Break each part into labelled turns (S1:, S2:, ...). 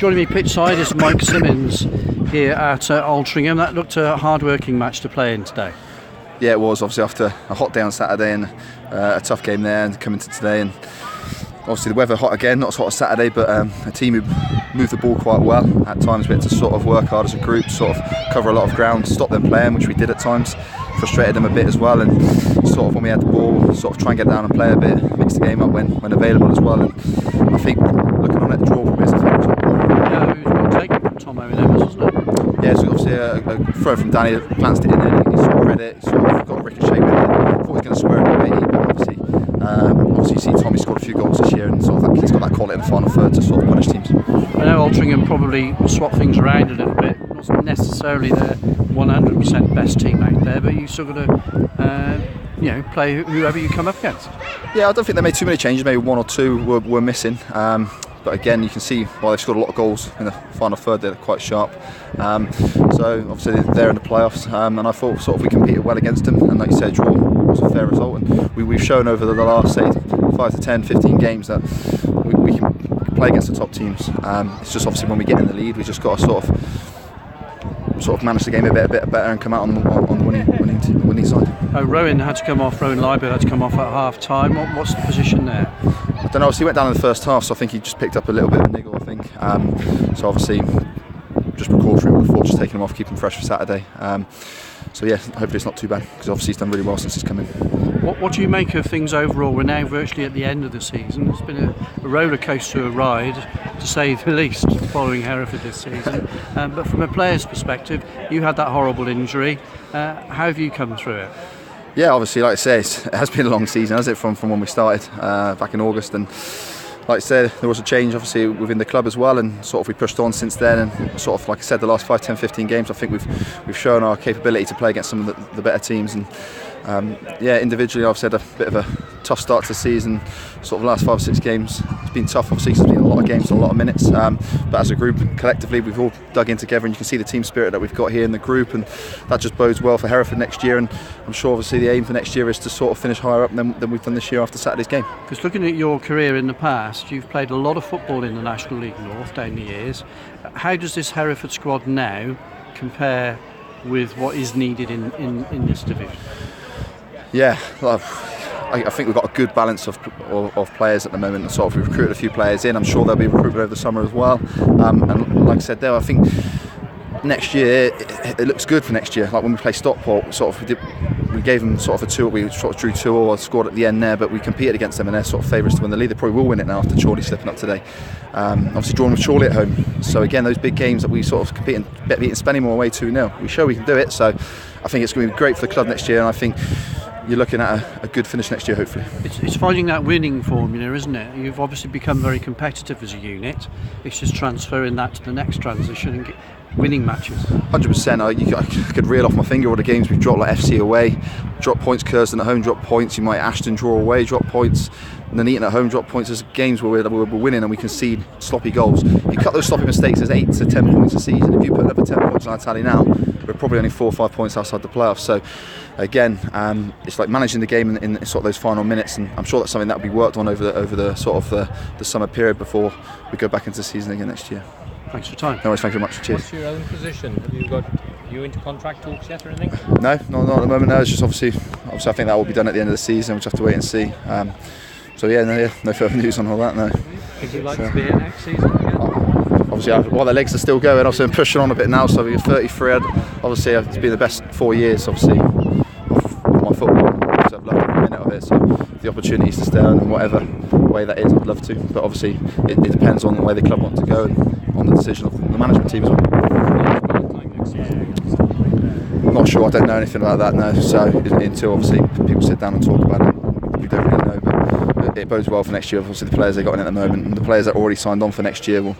S1: Joining me pitch side is Mike Symons here at Altrincham. That looked a hard-working match to play in today.
S2: Yeah, it was. Obviously after a hot day on Saturday and a tough game there, and coming to today, and obviously the weather hot again, not as hot as Saturday, but a team who moved the ball quite well. At times we had to sort of work hard as a group, sort of cover a lot of ground, stop them playing, which we did at times, frustrated them a bit as well, and sort of when we had the ball, sort of try and get down and play a bit, mix the game up when available as well. And I think looking on at the draw probably is a fair result.
S1: Yeah, it was well taken from Tom Owen, wasn't it?
S2: Yeah, so obviously a throw from Danny, glanced it in there, he sort of read it, sort of got a ricochet with it, thought he was going to square it away, but obviously you see Tommy scored a few goals this year, and sort of he's got that quality in the final third to sort of punish teams.
S1: I know Altrincham probably swap things around a little bit, not necessarily their 100% best team out there, but you still got to play whoever you come up against.
S2: Yeah, I don't think they made too many changes, maybe one or two were missing. But again, you can see why they've scored a lot of goals in the final third. They're quite sharp. So obviously they're in the playoffs, and I thought sort of we competed well against them. And like you said, draw was a fair result. And we've shown over the last, say, 5 to 10, 15 games that we can play against the top teams. It's just obviously when we get in the lead, we just got to sort of manage the game a bit better and come out on the winning side.
S1: Rowan had to come off. Rowan Liebert had to come off at half time. What's the position there?
S2: I don't know. So he went down in the first half, so I think he just picked up a little bit of a niggle, I think. So obviously, just precautionary with the thought, just taking him off, keeping him fresh for Saturday. So yeah, hopefully it's not too bad, because obviously he's done really well since he's come in.
S1: What do you make of things overall? We're now virtually at the end of the season. It's been a roller coaster ride, to say the least, following Hereford this season. But from a player's perspective, you had that horrible injury. How have you come through it?
S2: Yeah, obviously, like I say, it has been a long season, hasn't it, from when we started back in August. And like I said, there was a change obviously within the club as well, and sort of we pushed on since then, and sort of like I said, the last 5, 10, 15 games I think we've shown our capability to play against some of the better teams. And individually I've said a bit of a tough start to the season, sort of the last 5 or 6 games. It's been tough, obviously, because there's been a lot of games and a lot of minutes, but as a group, collectively, we've all dug in together, and you can see the team spirit that we've got here in the group, and that just bodes well for Hereford next year. And I'm sure obviously the aim for next year is to sort of finish higher up than we've done this year after Saturday's game.
S1: Because looking at your career in the past, you've played a lot of football in the National League North down the years. How does this Hereford squad now compare with what is needed in this division?
S2: Yeah, well, I think we've got a good balance of players at the moment. And sort of we've recruited a few players in. I'm sure they'll be recruited over the summer as well. And like I said there, I think next year it looks good for next year. Like when we play Stockport, we gave them sort of a 2. We sort of drew 2-2, scored at the end there, but we competed against them, and they're sort of favourites to win the league. They probably will win it now after Chorley slipping up today. Obviously drawn with Chorley at home. So again, those big games that we sort of compete in, beating Spennymoor away 2-0. We show we can do it. So I think it's going to be great for the club next year, and I think you're looking at a good finish next year, hopefully. It's
S1: finding that winning formula, isn't it? You've obviously become very competitive as a unit. It's just transferring that to the next transition and get winning matches.
S2: 100%. I could reel off my finger all the games we've dropped, like FC away, drop points, Curzon at home, drop points. You might Ashton draw away, drop points. Nuneaton at home, drop points. There's games where we're winning and we concede sloppy goals. If you cut those sloppy mistakes, there's 8 to 10 points a season. If you put another 10 points on our tally now, we're probably only 4 or 5 points outside the playoffs. So again, it's like managing the game in sort of those final minutes, and I'm sure that's something that will be worked on over the sort of the summer period before we go back into the season again next year.
S1: Thanks for your time.
S2: No worries, thank you very much. Cheers.
S3: What's your own position? Are you into contract talks yet or anything?
S2: No, not at the moment. No, it's just obviously I think that will be done at the end of the season. We'll just have to wait and see. No further news on all that. No.
S3: Would you like to be here next season again?
S2: Obviously, while the legs are still going, obviously I'm pushing on a bit now. So we're 33. Obviously, it's been the best 4 years, obviously, of my football. So I've loved every minute of it. So the opportunities to stay on in whatever way that is, I'd love to. But obviously, it depends on the way the club want to go and on the decision of the management team as well. I'm not sure. I don't know anything about that now. So until obviously people sit down and talk about it, we don't really know. But it bodes well for next year. Obviously, the players they got in at the moment, and the players that are already signed on for next year will.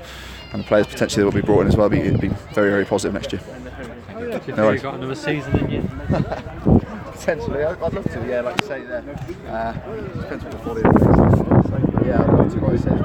S2: And the players potentially that will be brought in as well, it'll be very, very positive next year.
S3: Do you think you've got another season in you?
S2: Potentially, I'd love to, yeah, like you say there. Depends what the 40 is. Yeah, I'd love to, like I said.